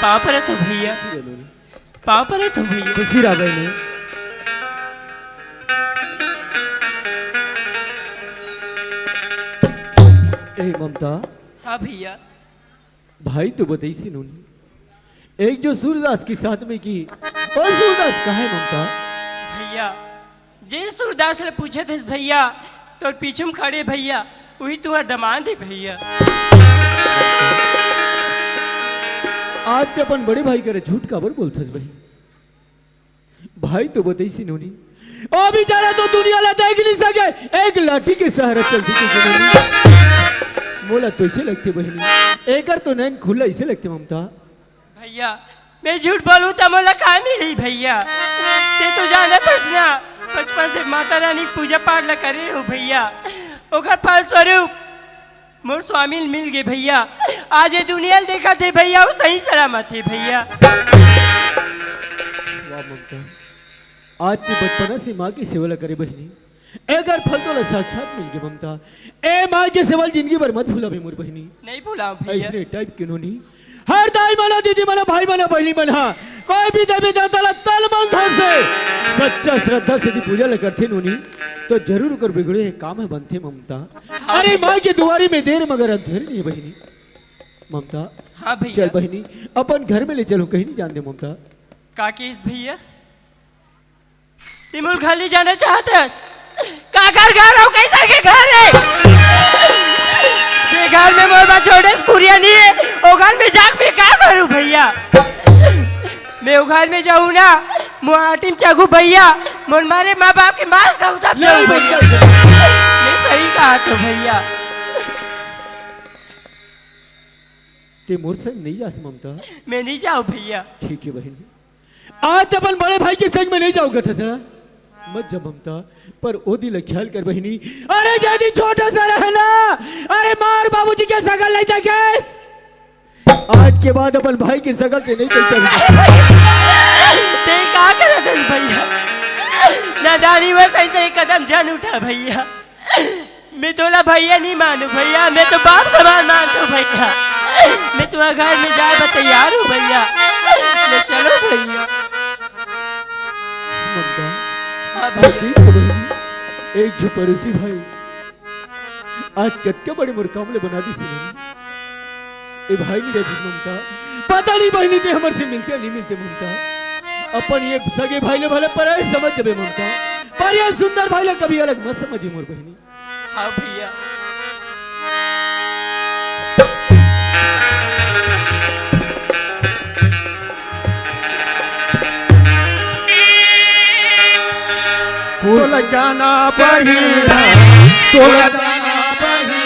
पाँव पर है तो भैया, पाँव पर है तो भैया। खुशी रह गई ए ममता। हाँ भैया। भाई तो बताई सी नूनी, एक जो सूरदास की साथ में की और सूरदास कहा है ममता? भैया जे सूरदास ने पूछे थे भैया तो पीछे में खड़े भैया वही तुम्हारा दमान थे भैया। आज ते अपन बड़े भाई करे झूठ काबर बोलथस भाई? भाई तो बताई सी नूनी, ओ बेचारा तो दुनिया ला देख नहीं सके, एक लाठी के सहारे चलती थी। मोला तो ऐसे लगते बहनी, एक तो नैन खुला ऐसे लगते ममता। भैया मैं झूठ बोलूं तो मोला का मिली भैया? ते तो जाना था ना बचपन से माता रानी पूजा पाठ ला करे हो भैया, ओकर फलस्वरूप मोर स्वामी मिल गए भैया। आज ये दुनिया देखा थे भैया वो सही सलामत थे भैया। वाह ममता, आज ते बचपना से माँ की सेवा करे बहनी, एक फल तो साक्षात मिल गए ममता। ए माँ के सेवा जिंदगी भर मत भूला मोर बहनी। नहीं भूला भैया। ऐसे टाइप क्यों नहीं, हर दाई मना दीदी मना भाई मना बहनी मना, कोई भी देवी देवता ला तन मन धन से सच्चा श्रद्धा से पूजा ल करथे नोनी तो जरूर कर बिगड़े काम है बनते ममता। अरे माँ के दुआरी में देर मगर अंधेर नहीं बहनी ममता। हाँ भैया। चल बहनी अपन घर में ले चलो, कहीं नहीं जान दे ममता। काकी भैया तिमुल खाली जाना चाहते हैं? काकर घर हो कैसा के घर है? जे घर में मोर बा छोटे स्कूरिया नहीं है ओ घर में जाग में क्या करूं भैया? मैं वो घर में जाऊं ना मुआटिम चागू भैया मोर मारे माँ बाप के मांस खाऊं तब जाऊं भैया। मैं सही कहा तो भैया। ते मोर संग नहीं जा ममता? मैं नहीं जाऊं भैया। ठीक है बहनी, आज अपन बड़े भाई के संग में नहीं जाऊंगा थसड़ा मत जा ममता, पर ओ दिल ख्याल कर बहनी। अरे जल्दी छोटा सा रहना, अरे मार बाबूजी के सकल नहीं देखे, आज के बाद अपन भाई के सकल से नहीं चलता। ते क्या करत है भैया? नादानी में सही सही कदम जान उठा भैया। मैं तोला भैया नहीं मानू भैया, मैं तो बाप समान मानता हूँ भैया। मैं तुम्हारे घर में जाए तैयार हूँ भैया, ले चलो भैया। ममता हाँ भैया। एक जो पड़ोसी भाई आज कत्ते बड़े मुरकामले बना दी सुनी, ए भाई नहीं रहती ममता। पता नहीं बहनी ते हमारे से मिलते नहीं मिलते ममता। अपन ये सगे भाई ले भले पर समझ जबे ममता, पर ये सुंदर भाई ले कभी अलग मत समझी मोर बहनी। हाँ भैया। तोला जाना पड़ेगा, तोला जाना पड़ेगा।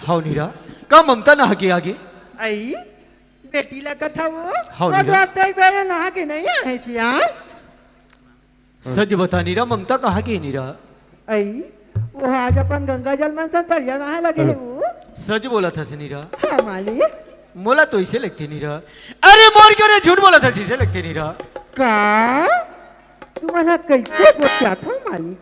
हाउ नीरा का ममता नहा के आगे आई बेटी लगा था वो हाउ और नीरा अब तक पहले नहा के नहीं आए थे यार। सच बता नीरा, ममता कहाँ की नीरा? आई वो आज अपन गंगा जल में संतरिया नहा लगे है वो। सच बोला था नीरा। हाँ मालिक। मोला तो इसे लगती नीरा। अरे मोर क्यों ने झूठ बोला था इसे लगती नीरा? का तुम्हारा कैसे पूछा था मालिक?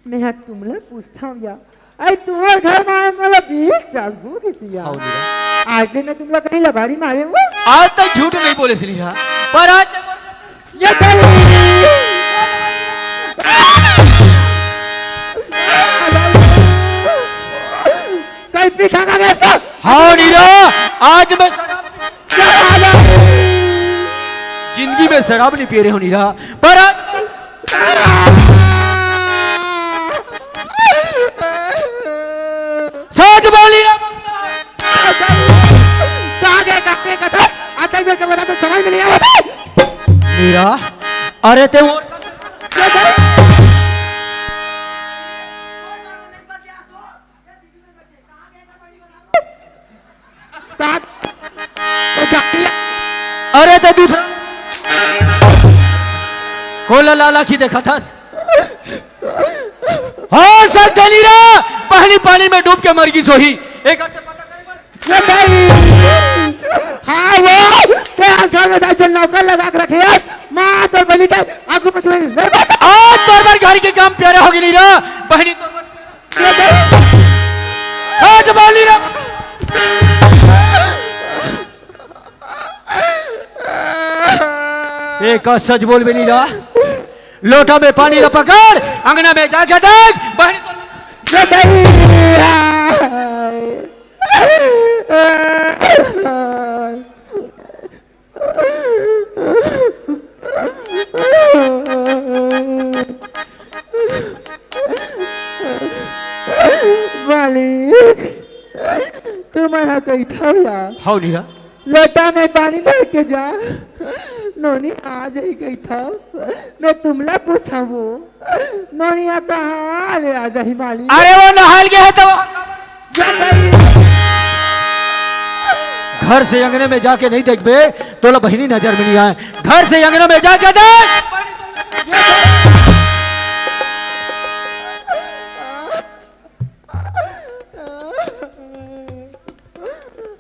मैं तुमने पूछता हूँ यार। अरे तुम्हारे घर में आए मतलब 20 साल हो गई यार। हाउ नीरा आज दिन में तुम लोग कहीं लबारी मारे हो? आज तक झूठ नहीं बोले नीरा, पर आज ये कहीं पी खा गया तो हाँ नीरा, आज मैं जिंदगी में शराब नहीं पी रहे हो नीरा, पर सच बोल नीरा। काके कथा आता मेरे को बता तो समझ में नहीं आता नीरा, अरे ते वो अरे ते दूसरा कोला लाला की देखा था। हाँ सब नीरा, पहली पानी में डूब के मर गई सोही। एक हाँ वो तेरे में दाल नौकर लगा के रखे है माँ तो बनी था आगू मत ले आज तोर पर घर के काम प्यारे होगी नीरा, बहनी तोर पर आज बोल नीरा। एक सच बोल भी नीरा, लोटा में पानी ला पकड़, अंगना में जाके देख बहनी मालिक तुम्हारा कहीं था यार। हाँ नीरा, लोटा में पानी लेके जा नोनी आज ही गई था मैं तुमला पूछा वो नोनिया कहाँ ले आ जाही मालिक। अरे वो नहाल गया है तो घर से अंगने में जाके नहीं देख बे, तोला बहनी नजर में नहीं आए। घर से अंगने में जाके देख।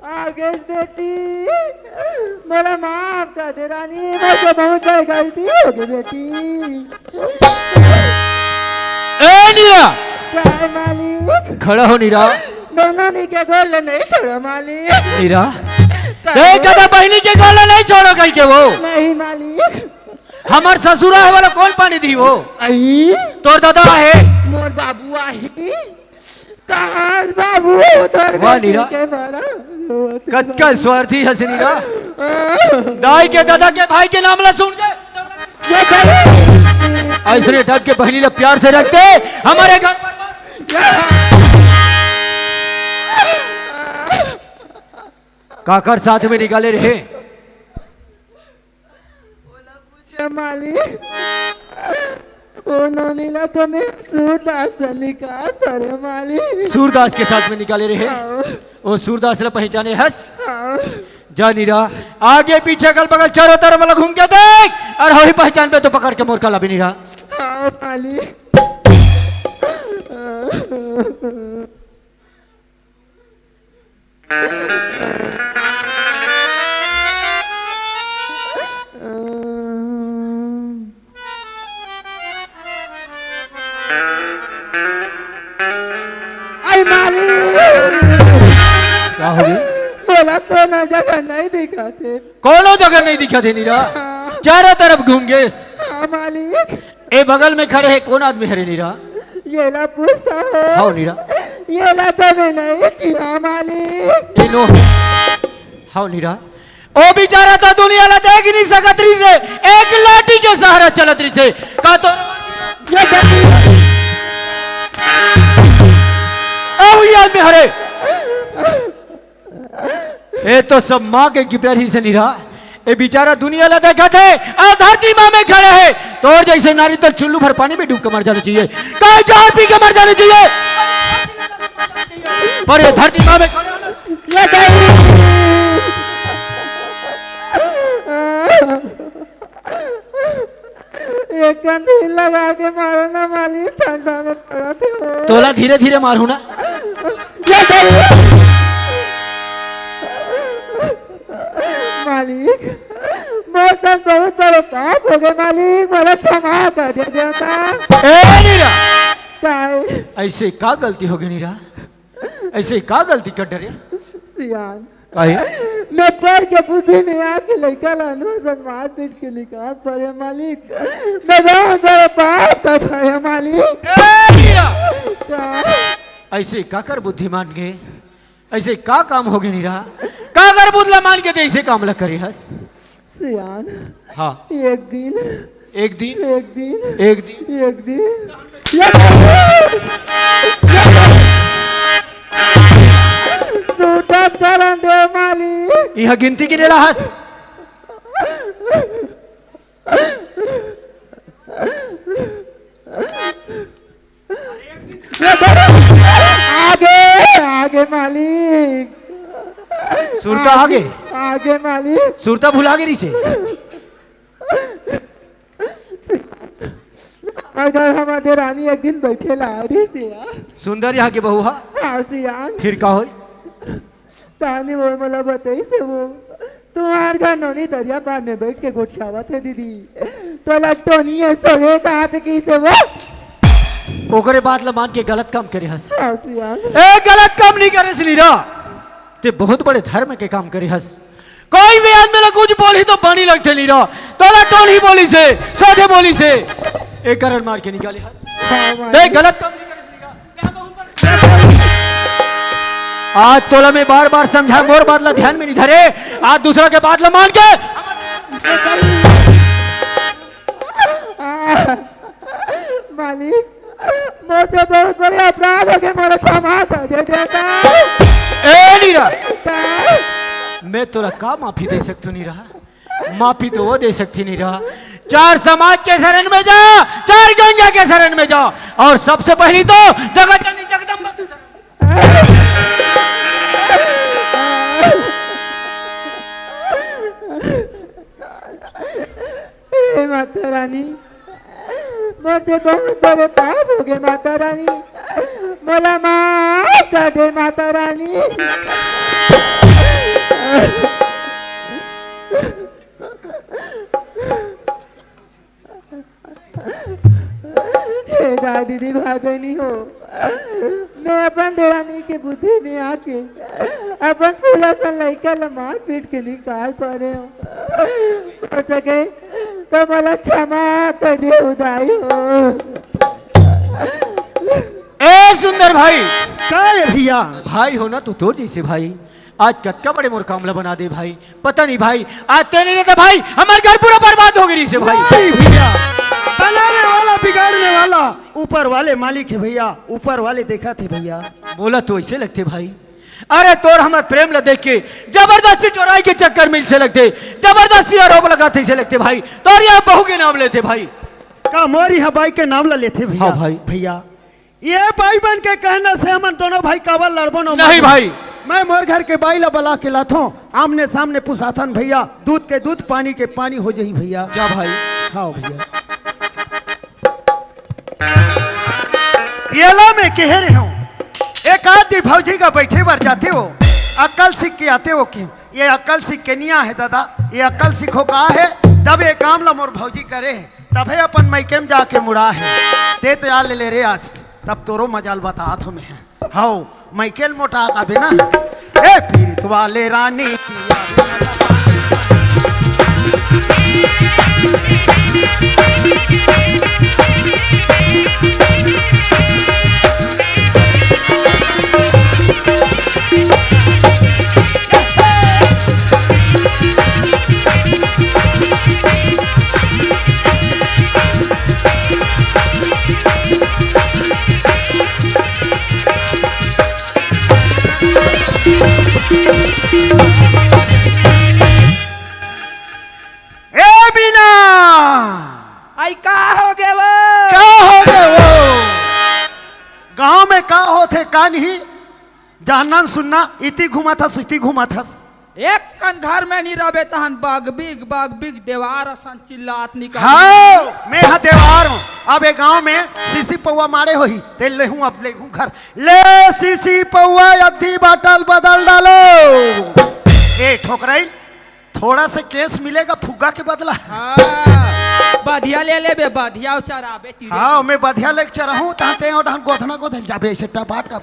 आगे बेटी मेरा माफ कर दे रानी, मैं तो बहुत बड़ी गलती हो गई बेटी। ए नीरा, क्या है मालिक? खड़ा हो नीरा। मैं नानी के गोल नहीं छोड़ा मालिक। नीरा, कदा बहनी के गोला नहीं छोड़ो कहीं के वो। नहीं मालिक। हमार ससुरा है वाला कौन पानी दी वो? आई तोर दादा है मोर बाबू आई कहाँ बाबू तोर वाह नीरा, के मारा कच्चा स्वार्थी है नीरा। दाई के दादा के भाई के नाम ला सुन के ऐसे ढक के बहनी ला प्यार से रखते हमारे घर पर। काकर साथ में निकाले रहे मालिक उन्होंने तो मैं सूरदास से निकाल करे मालिक। सूरदास के साथ में निकाले रहे। वो सूरदास ला पहचाने हंस जा नीरा, आगे पीछे कल बगल चारों तरफ वाला घूम के देख और वही पहचान पे तो पकड़ के मोर काला भी नीरा। मालिक क्या हो गया? बोला कोनो जगह नहीं दिखाते। कोनो जगह नहीं दिखा थे नीरा, चारों तरफ घूम गए। मालिक ए बगल में खड़े है कौन आदमी है नीरा? ये ला पूछता हो। हाँ नीरा, ये ला तो मैं नहीं किया मालिक। इनो हाँ नीरा, ओ बेचारा तो दुनिया ला देख नहीं सकत रही से, एक लाठी के सहारा चलत रही से का तो ये बच्ची वही आदमी हरे। ए तो सब माँ के गिप्यारी से नीरा, ए बेचारा दुनिया ला देखा थे और धरती माँ में खड़े है तो और जैसे नारी तो चुल्लू भर पानी में डूब के मर जाना चाहिए, कहीं जहर पी के मर जाना चाहिए, पर ये धरती माँ में एक कंधील लगा के मारो ना मालिक, ठंडा में पड़ा थे। तोला धीरे धीरे मारू ना। मालिक मौसम बहुत बड़े पाप हो गए मालिक, बड़ा क्षमा कर दे देवता। ऐसे का गलती हो गई नीरा, ऐसे का गलती कर डरे सियान काहे? मैं पढ़ के बुद्धि में आके लड़का लानू मार पीट के निकाल पड़े मालिक, मैं बहुत बड़े पाप कर है मालिक। ऐसे का कर बुद्धिमान गए ऐसे का काम हो गया नहीं रहा का अगर बुदला मान के ऐसे काम लग करे हस सियान हाँ एक दिन एक दिन एक दिन एक दिन एक दिन सूटा चरण दे मालिक यहाँ गिनती गिनेला हस आगे आगे मालिक सुरता आगे आगे मालिक सुरता भुला गिरी से अगर हमारे रानी एक दिन बैठे ला रही सिया सुंदर यहाँ के बहू हा हाँ सियान फिर का हो कहानी वो मला बताई से वो तुम्हार घर नौनी दरिया पार में बैठ के गोठियावा थे दीदी तो लट्टोनी है सोने का हाथ की से वो ओकरे बाद ला मान के गलत काम करे हस हाँ सियान ए गलत काम नहीं करे नीरा ते बहुत बड़े धर्म के काम करे हस कोई भी आदमी ला कुछ बोली तो पानी लगते नीरा तोला टोन ही बोली से सोधे बोली से एक करण मार के निकाले हस हाँ ते मालिक गलत काम नहीं करे नीरा क्या कहूं पर आज तोला में बार बार समझा मोर बादला ध्यान में नहीं धरे आज दूसरा के बादला मान के मालिक मुझसे बहुत बड़े अपराध हो गए मोरे क्षमा कर दे देता ए नीरा मैं तोला का माफी दे सकती नहीं रहा माफी तो वो दे सकती नहीं रहा चार समाज के शरण में जा चार गंगा के शरण में जा और सबसे पहली तो जगत जननी जगदम्बा के शरण हे माता रानी मुझसे बहुत बड़े पाप हो गए माता रानी मोला माफ कर दे माता रानी हे दादी दीदी भाई बहनी हो मैं अपन देरानी के बुद्धि में आके अपन फूला सा लड़का लमार पीट के निकाल पा रहे हो हो सके तो मला क्षमा कर दे उदाई हो ए सुंदर भाई का है भैया भाई हो ना तो जैसे भाई आज कत्का बड़े मोर कामला बना दे भाई पता नहीं भाई आज तेरे ने तो भाई हमारे घर पूरा बर्बाद हो गई से भाई नहीं भैया बनाने वाला बिगाड़ने वाला ऊपर वाले मालिक है भैया ऊपर वाले देखा थे भैया बोला तो ऐसे लगते भाई अरे तोर हमारे प्रेम ला देख के जबरदस्ती चोराई के चक्कर में से लगते जबरदस्ती आरोप लगाते से लगते भाई तोर यहाँ बहू के नाम लेते भाई का मोर यहाँ बाई के नाम ला लेते भैया हाँ भाई। भैया ये भाई बन के कहना से हम दोनों भाई कावल लड़बो नहीं भाई मैं मोर घर के बाई ला बला के लाथो आमने सामने पुसाथन भैया दूध के दूध पानी के पानी हो जाई भैया जा भाई हाँ भैया ये ला मैं कह रहे हूँ एक आदमी भौजी का बैठे बार जाते हो अक्ल सीख के आते हो क्यों ये अक्ल सीख के नहीं है दादा ये अक्ल सीखो का है तब ये काम ला मोर भौजी करे तब है अपन मैके में जाके मुड़ा है ते तो यार ले रे आज तब तोरो मजाल बता हाथों में है हाँ मैकेल मोटा का बिना ए पीरित वाले रानी पिया ए बिना आई का हो गए वो क्या हो गए वो गांव में का होते का नहीं जानना सुनना इति घुमा था सुती घुमा था एक कन घर में नहीं रहे तहन बाग बिग देवार असन चिल्लात निकाल हाँ मैं हाँ देवार हूँ अब एक गांव में सीसी पौवा मारे हो ही ते ले हूँ अब ले हूँ घर ले सीसी पौवा अद्धी बाटल बदल डालो ए ठोकराई थोड़ा से केस मिलेगा फुग्गा के बदला बधिया ले ले बे बधिया उचराबे तीरे हाँ मैं बधिया लेक्चर हूँ ताते और ढंग गोधना गोधल जाबे ऐसे टपाट का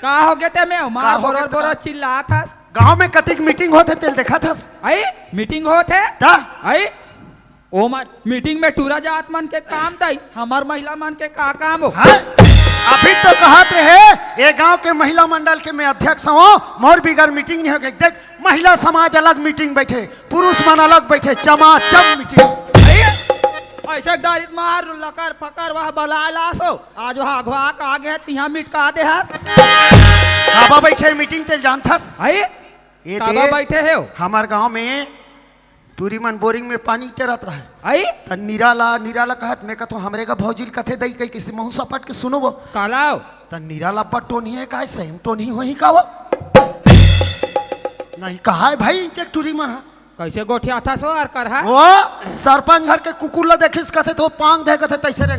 का हो गए ते मैं का मार हो गए बोरर ते? बोरर चिल्लात हस गांव में कतिक मीटिंग होते तेल देखा था आई मीटिंग होत है ता आई ओ मार मीटिंग में टूरा जात मन के काम दई हमार महिला मन के का काम हो हाँ अभी तो कहत रहे ये गांव के महिला मंडल के मैं अध्यक्ष हूँ, मोर बिगर मीटिंग नहीं होगी। देख महिला समाज अलग मीटिंग बैठे, पुरुष मन अलग बैठे, चमाचम मीटिंग। ऐसे दारित मार लकर फकर वह बला लासो आज वह अगवा का गए तिहा मिट का दे हस काबा बैठे मीटिंग ते जानथस आई ये काबा बैठे हो हमार गांव में टूरी मन बोरिंग में पानी टेरत रहे आई त निराला कहत मैं कथो हमरे का भौजिल कथे दई कई किसी महू सपट के सुनो वो कालाओ त निराला पर टोनी है काय सही टोनी होही का वो नहीं कहा है भाई चेक टूरी मन कैसे गोठिया था सो और कर है वो सरपंच घर के कुकुर ला देखिस कथे तो पांग दे कथे तैसे रे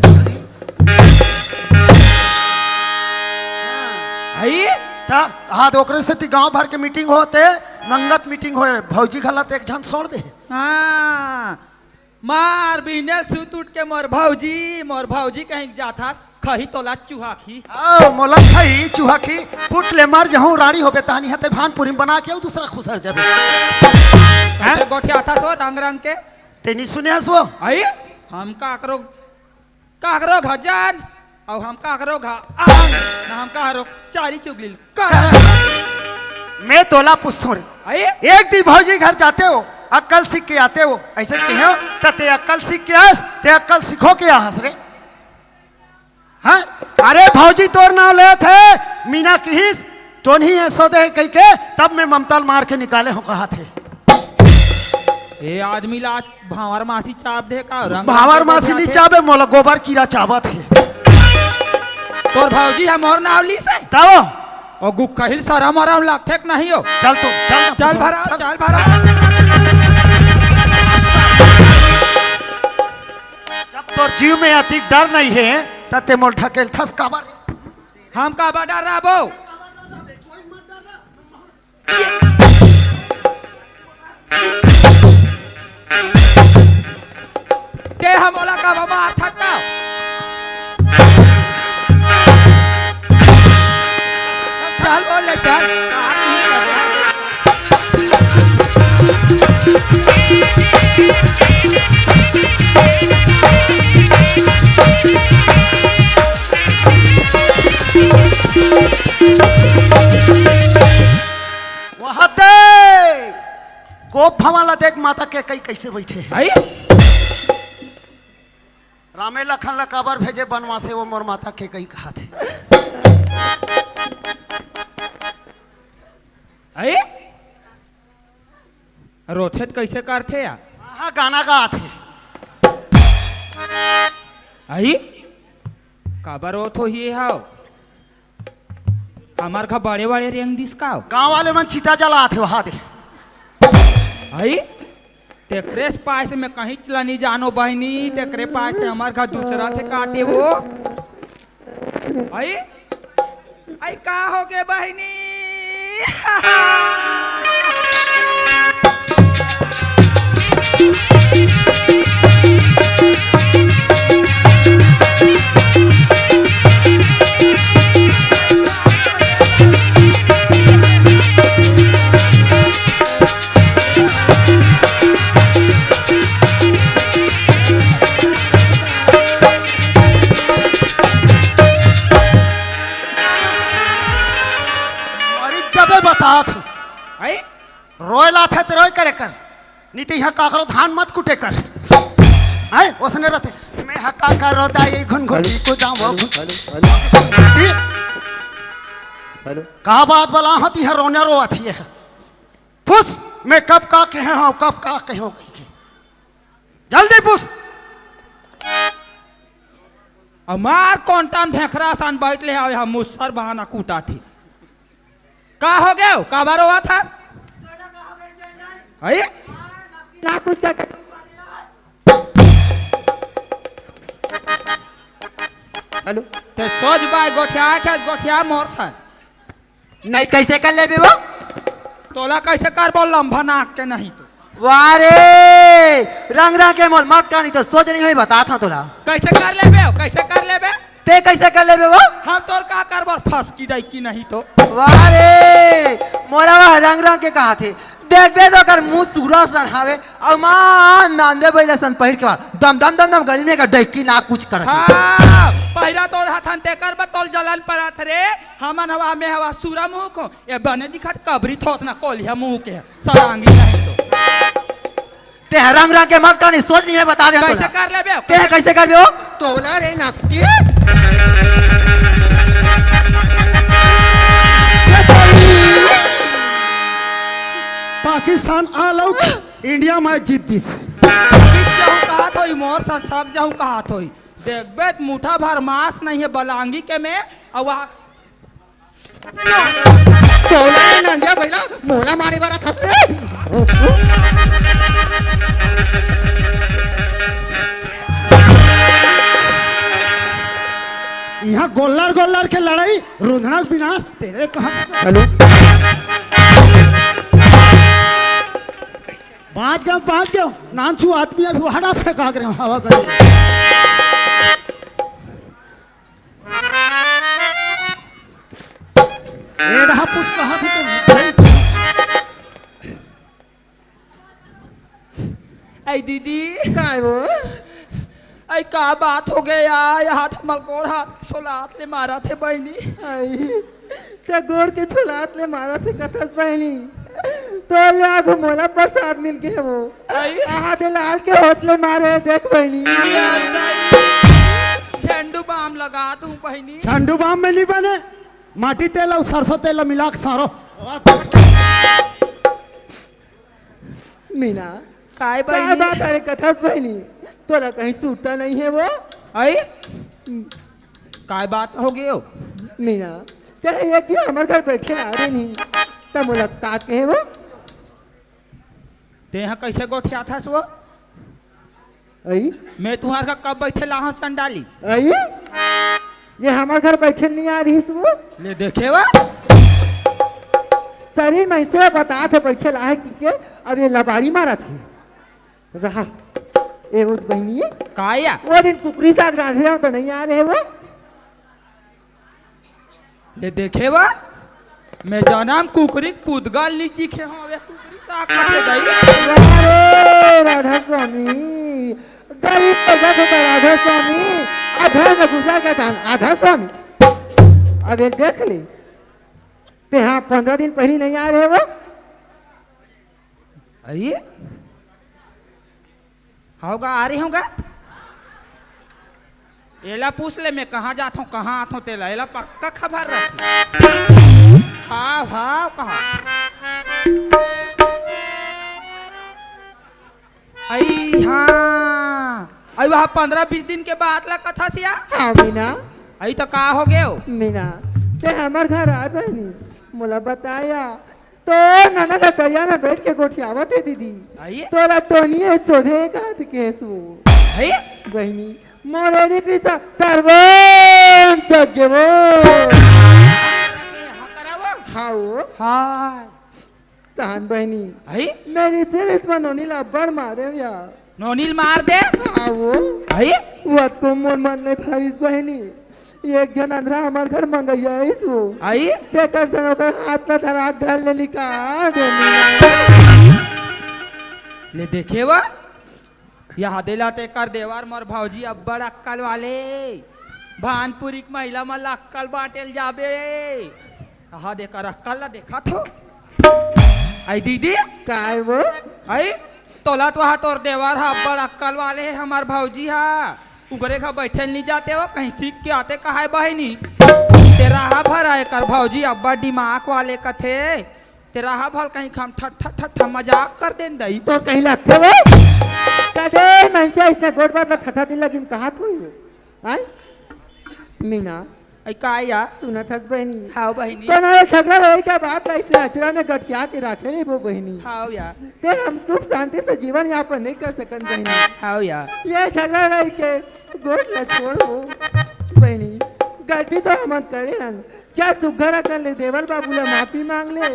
आई ता हाथ ओकरे से ती गांव भर के मीटिंग होते नंगत मीटिंग होए भौजी गलत एक झन छोड़ दे हाँ मार बिनेल सुत उठ के मोर भौजी कहीं जाथा खही तोला चूहा खी आओ मोला खाई चूहा की पुट ले मार जहूं रानी होबे तहनी हते भानपुरी बना के दूसरा खुसर जाबे कैसे गोठिया था सो रंग के तेनी सुने सो आई हम काकरो घजान और हम काकरो घा ना हम काकरो चारी चुगली मैं तोला पूछतो रे आई एक दी भौजी घर जाते हो अक्कल सीख के आते हो ऐसे कहो ते अक्कल सीख के आस ते अक्कल सीखो के हंस रे हाँ अरे भौजी तोर नाम ले थे मीना किहिस टोनी है सौदे कह के तब मैं ममताल मार के निकाले हो कहा थे ए आदमी लाज भावर मासी चाप दे का रंग भावर मासी नहीं चाबे मोला गोबर कीड़ा चाबा थे तोर भौजी है मोर नाव ली से तब और गुखहिल सरम आराम लागथे कि नहीं हो चल तो चल भरा चल भरा जब तोर जीव में अति डर नहीं है तते मोल ठकेल थस काबर हम का बड़ा राबो के हम ओला का बाबा थका चल बोले चल वहां दे गोप भवाला देख माता के कई कैसे बैठे हैं आई रामे लखन ला काबर भेजे बनवा से वो मोर माता के कई कहा थे आई रोथेत कैसे करथे या हाँ गाना गा थे आई काबर रोथ हो ही हाउ हमार का बड़े बड़े रेंग दिस का गांव वाले मन चिता जला थे वहां दे आई तेकरे पास में कहीं चला नहीं जानो बहनी तेकरे पास से हमार का दूसरा थे काटे वो आई आई का हो गए बहनी बता थे आई रोयला थे तो रोय करे कर नीति यहाँ काकरो धान मत कुटे कर आए उसने रहते मैं हक्का कर रोता ये घुन घुन को जाऊं हेलो कहा बात बला होती है रोने रो आती है पुस मैं कब का कहे हूँ कब का कहे हूँ जल्दी पुस हमार कौन टाइम ढेखरा सान बैठ ले आओ हम मुसर बहाना कूटा थी का हो गया का बार हुआ था आई ना कुछ कर हेलो ते सोच बाय गोठिया मोर सा नहीं कैसे कर ले वो तोला कैसे कर बोल लंबा नाक के नहीं तो वारे रंग रंग के मोल मत करनी तो सोच नहीं हुई बता था तोला कैसे कर लेबे कैसे कर लेबे ते कैसे कर ले वो हम तोर का करबर फंस की डाई की नहीं तो वारे मोला वह रंग रंग के कहा थे देखबे तो कर मुंह सूरा सन हावे और मां नांदे बैला सन पहिर के दम दम दम दम गली में का डैकी ना कुछ कर हाँ पहिरा तोल हथन ते कर बतौल जलन पड़त रे हमन हवा में हवा सूरा मुंह को ये बने दिखत कबरी थोत ना कोलिया मुंह के सरांगी नहीं तो ते रंग रंग के मत करनी सोच नहीं है बता दे कैसे कर लेबे ते कैसे करबे हो तोला रे नक्की Pakistan all out India match Jeet this जाऊं कहा थोई मोर सब जाऊं कहा थोई देखबे मुठा भर मांस नहीं है बलांगी के में और वहाँ तोला रे नंदिया भैया मोला मारे वाला था रे यहाँ गोल्लर गोल्लर के लड़ाई रुधनक विनाश तेरे कहाँ हेलो बाज गया नानचू आदमी अभी हड़ा फेंका कर हवा कर एड़ा पुष्प कहाँ थे तुम ऐ दीदी काय वो ऐ का बात हो गया हाथ मलकोड़ हाथ सोलात ले मारा थे बहनी आई ते गोर के छुलात ले मारा थे कथस बहनी तो ले आगो मोला प्रसाद मिल के वो आई आहा दे लाल के होतले मारे देख बहनी झंडू बाम लगा दूं बहनी झंडू बाम में नहीं बने माटी तेल और सरसों तेल मिला के सारो मीना काय क्या बहनी बात अरे कथस बहनी तोला कहीं सूटता नहीं है वो आई काय बात हो गयो मीना कहे ये कि हमारे घर बैठे आ रहे नहीं तब मोला का कहे वो ते यहाँ कैसे गोठिया था सो आई मैं तुम्हारे का कब बैठे लाहा चंडाली आई ये हमारे घर बैठे नहीं आ रही वो ले देखे वा शरीर में से बता थे बैठे ला है कि के अब ये लबाड़ी मारा थी रहा ए वो बहनी है काया वो दिन कुकरी साग रांधे हो तो नहीं आ रहे वो ले देखे वा मैं जानम कुकरी पुदगल नीची खे हवे कुकरी साग काटे गई अरे राधा स्वामी गरीब प्रजा को राधा स्वामी आधा में घुसा के दान आधा स्वामी अब ये देख ले ते हाँ 15 दिन पहले नहीं आ रहे वो आइए होगा आ रही होगा एला पूछ ले मैं कहाँ जाता हूँ कहाँ आता हूँ तेला एला पक्का खबर रखी हाँ हाँ कहाँ आई हाँ आई वहाँ 15-20 दिन के बाद ला कथा सिया हाँ मीना आई तो कहा हो गए मीना ते हमार घर आ बहनी मोला बताया तो नाना लकड़िया में बैठ के गोठियावत है दीदी आइए तोला टोनिए सोधे का के सो आइए बहनी मोरेरी प्रीता करवन जगेवो यहाँ करावो हाँ वो हाँ तहन बहनी आई मेरी सिर इसमें नोनी ला बड़ मारे या नोनील मार दे हाँ वो आई वो तो मोर मन नहीं फारिस बहनी एक जन अंधरा हमार घर मंगैया है इसको आई ते कर दनो कर हाथ ला धरा घाल ले निकाल दे ले देखे वा यहाँ दिलाते कर देवार मोर भौजी अब्बड़ अक्कल वाले भानपुरी की महिला मल्ला अक्कल बाटेल जाबे हाँ देकर अक्कल ला देखा थो आई दीदी काय वो आई तोला तो वहाँ तोर देवार हा अब्बड़ अक्कल वाले है हमार भौजी हा उगरे का बैठे नहीं जाते हो कहीं सीख के आते कहा है बहनी तेरा हा भर है कर भौजी अब्बा दिमाग वाले का थे तेरा हा भल कहीं खम ठट ठट ठट मजाक कर देन दई तो कहीं लगते वो कदे मैं से इसने गोड़ पर ठठा दिन लगी कहा तू आई मीना आई का या सुना था बहनी हाँ बहनी तो ना झगड़ा रही क्या बात है इसने अचरा में गठिया के रखे नहीं वो बहनी हाँ या ते हम सुख शांति से जीवन यापन नहीं कर सकन बहनी हाँ या ये झगड़ा रही के गोट ला छोड़ वो बहनी गलती तो हम करे हन क्या सुघरा कर ले देवल बाबू ला माफी मांग ले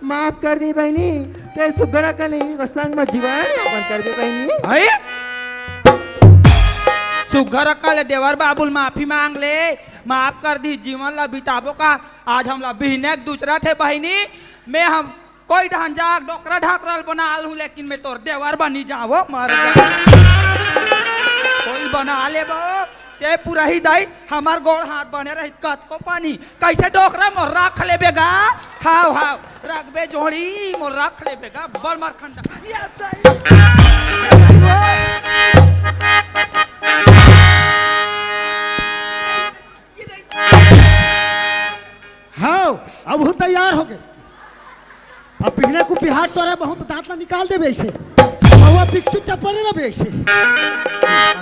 माफ कर दी बहनी ते सुघरा कर ले संग में जीवन यापन कर दे बहनी आई सुघर अक्कल देवर बाबुल माफी मांग ले माफ कर दी जीवन ला बिताबो का आज हम ला बिहने दूसरा थे बहनी मैं हम कोई ढहन जाग डोकरा ढाकरल बना हूँ लेकिन मैं तोर देवर बनी जावो मर जा कोई बना ले बो ते पूरा ही दाई हमार गोड़ हाथ बने रही कत को पानी कैसे डोकरा मोर रख ले बेगा हाव हाव रख बे जोड़ी मोर रख ले बेगा बल मार खंडा हाँ अब वो तैयार हो गए अब पीने को बिहार तो रहे बहुत दांत ना निकाल दे वैसे और पिक्चर चपरे ना वैसे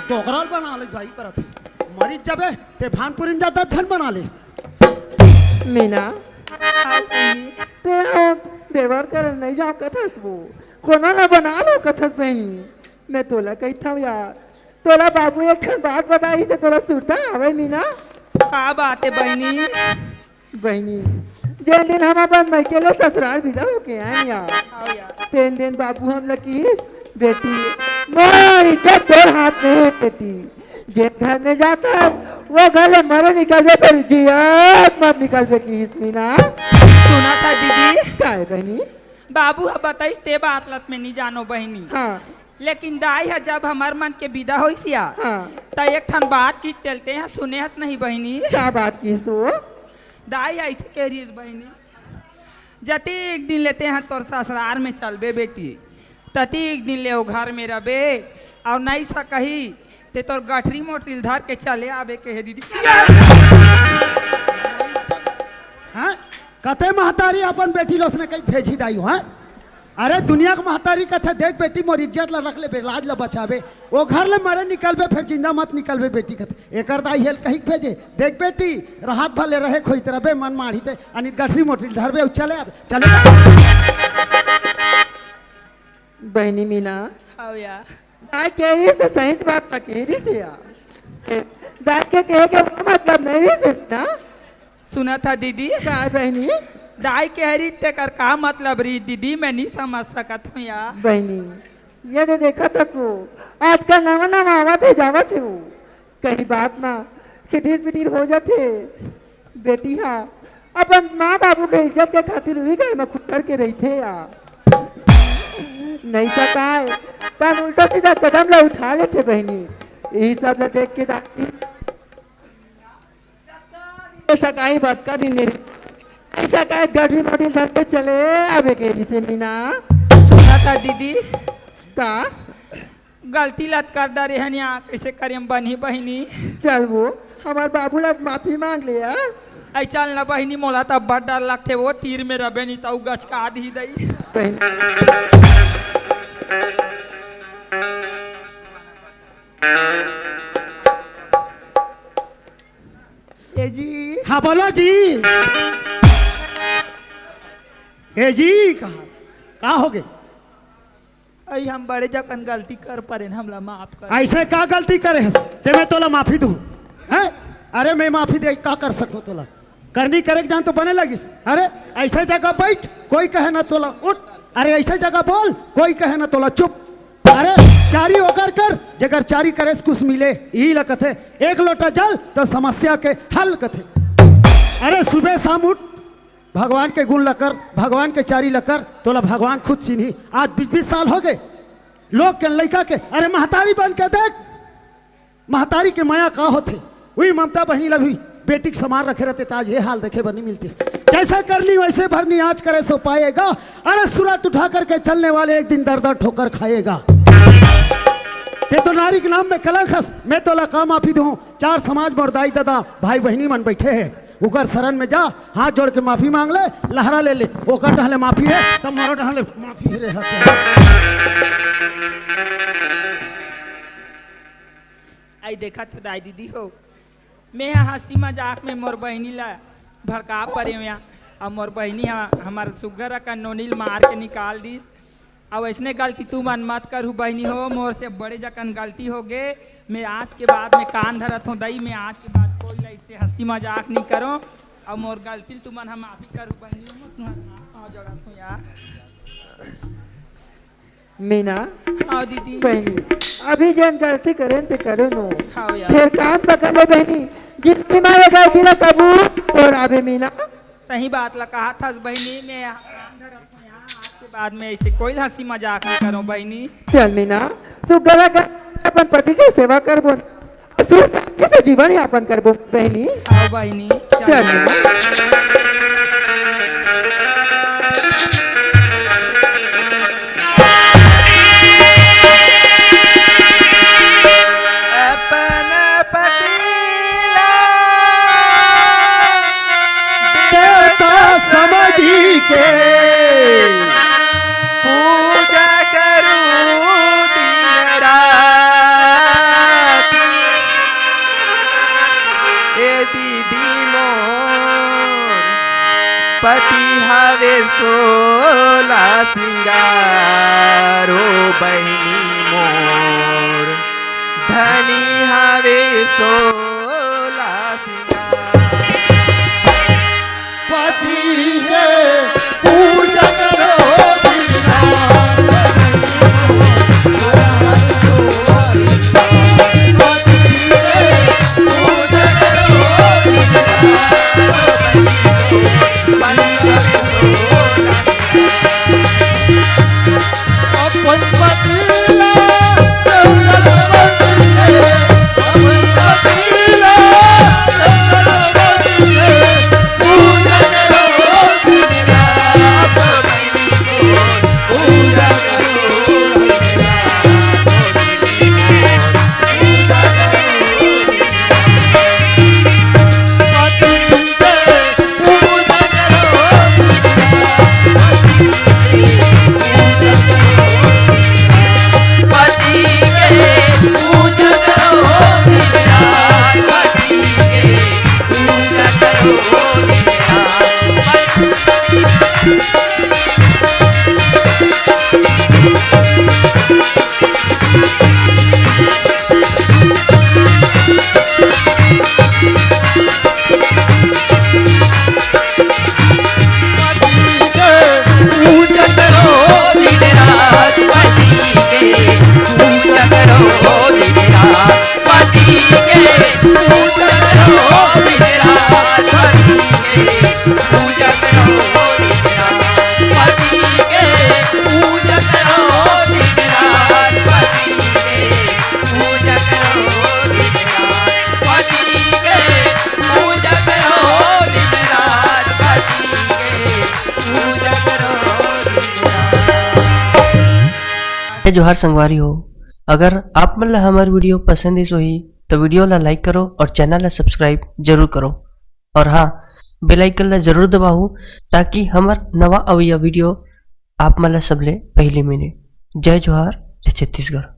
डोकराल बना ले जाई करत मरीज जबे ते भानपुरी में जाता धन बना ले मीना ते देवर कर नहीं जाओ कथस वो कोना ना बना लो कथस बहनी मैं तोला कही था यार तोला बाबू एक बात बताई तो तोला सुनता आवे मीना का बात है बहनी बहनी जिन दिन हम अपन मैकेले ससुराल विदा होके आए यार तीन दिन बाबू हम लकी बेटी मोर इज्जत तोर हाथ में है बेटी जिन घर में जाता है वो घर में मरे निकलवे पर जियत मत निकलवे की मीना सुना था दीदी का है बहनी बाबू बताइस ते बात लत में नहीं जानो बहनी हाँ लेकिन दाई है जब हमार मन के विदा हो सिया हाँ त एक ठन बात की चलते हैं सुने हस नहीं बहनी क्या बात की तू दाई ऐसे कह रही है बहनी जति एक दिन लेते हैं तोर ससुराल में चलबे बेटी तति एक दिन ले ओ घर में रबे और नहीं सा कही ते तोर गठरी मोटरी धर के चले आबे के है दीदी हाँ कते महतारी अपन बेटी लोस ने कहीं भेजी दाई हाँ अरे दुनिया के महतारी कथे देख बेटी मोर इज्जत ला रख ले लाज ला बचावे वो घर ले मरे निकलबे फिर जिंदा मत निकलबे बेटी कथे एकर दाई हेल कहीं भेजे देख बेटी राहत भले रहे खोई तरबे मन माढ़ी ते अनि गठरी मोटरी धरबे चले आबे चले बहनी मीना हाँ यार दाई कह रही तो सही बात ना कह रही थी यार दाई के कहे के मतलब नहीं रही थी ना सुना था दीदी क्या है बहनी दाई कह रही ते कर का मतलब रही दीदी मैं नहीं समझ सकत हूँ यार बहनी ये तो देखा था तू आजकल नवा नवा आवा थे जावा थे वो कहीं बात ना खिटीर पिटीर हो जाते बेटी हाँ अपन माँ बाबू के इज्जत के खातिर वही घर में खुद करके रही थे यार नहीं सका है पर उल्टा सीधा कदम ला उठा लेते बहनी यही सब ला देख के दादी सकाई बात का दिन ऐसा का गढ़ी मोटी धर के चले आवे के जिसे मीना सुना था दीदी का गलती लत कर डरे हन यहाँ कैसे करें बनी बहनी चल वो हमारे बाबू लग माफी मांग लिया ऐ चल ना बहनी मोला तब बड़ डर लगते वो तीर में रबे नहीं तो गच का आधी दई बहन ए जी हाँ बोलो जी ए जी कहा हो गए ऐ हम बड़े जकन गलती कर परे हमला माफ कर ऐसे का गलती करे हस ते मैं तोला माफी दूं हैं अरे मैं माफी दे का कर सकतो तोला करनी करे जान तो बने लगिस अरे ऐसे जगह बैठ कोई कहे ना तोला उठ अरे ऐसे जगह बोल कोई कहे ना तोला चुप अरे चारी होकर कर जगर चारी करे कुछ मिले यही लकथे एक लोटा जल तो समस्या के हल कथे अरे सुबह शाम उठ भगवान के गुण लकर भगवान के चारी लकर तोला भगवान खुद चिन्ही आज 20-20 साल हो गए लोग के लड़का के अरे महतारी बन के देख महतारी के माया का होते वही ममता बहनी लभी बेटी के समान रखे रहते आज ये हाल देखे बनी मिलती जैसा करनी वैसे भरनी आज करे सो पाएगा अरे सूरत उठा करके चलने वाले एक दिन दर दर ठोकर खाएगा ते तो नारी के नाम में कलंक हस मैं तोला का माफी दूं 4 समाज में दाई दादा भाई बहनी मन बैठे हैं उकर शरण में जा हाथ जोड़ के माफी मांग ले लहरा ले ले ओकर डहले माफी है तब मारो डहले माफी रे आई देखा था दाई दीदी हो मैं यहाँ हंसी मजाक में मोर बहनी ला भड़का पड़े यहाँ और मोर बहनी हमारे सुगर का नोनील मार के निकाल दी अब ऐसने गलती तू मन मत करू बहनी हो मोर से बड़े जकन गलती हो गए मैं आज के बाद में कान धरत हूँ दई मैं आज के बाद कोई ऐसे हंसी मजाक नहीं करो और मोर गलती तू मन हम माफी करू बहनी हो जड़त हूँ यार मीना हाँ दीदी बहनी अभी जन गलती करें तो करो नो हाँ यार फिर काम पकड़ ले बहनी जितनी मारे गलती ना कबूल और अबे मीना सही बात ला कहा था बहनी मैं कान धरत हूँ यार बाद में ऐसे कोई हंसी मजाक नहीं करो बहनी। चल मीना तू गला अपन पति के सेवा करबो सुख शांति से जीवन यापन करबो बहनी। आओ बहनी चल मीना। समझी के पूजा करूं दिन रात ए दीदी मोर पति हवे सोला सिंगारो बहनी मोर धनी हवे सोला सिंगार पति है पूजा करो जोहार संगवारी हो। अगर आप मन ला हमार वीडियो पसंद है सोही तो वीडियो ला लाइक करो और चैनल ला सब्सक्राइब जरूर करो और हाँ बेल आइकन ला जरूर दबाओ ताकि हमार नवा अवैया वीडियो आप मन ला सबले पहले मिले। जय जोहार, जय छत्तीसगढ़।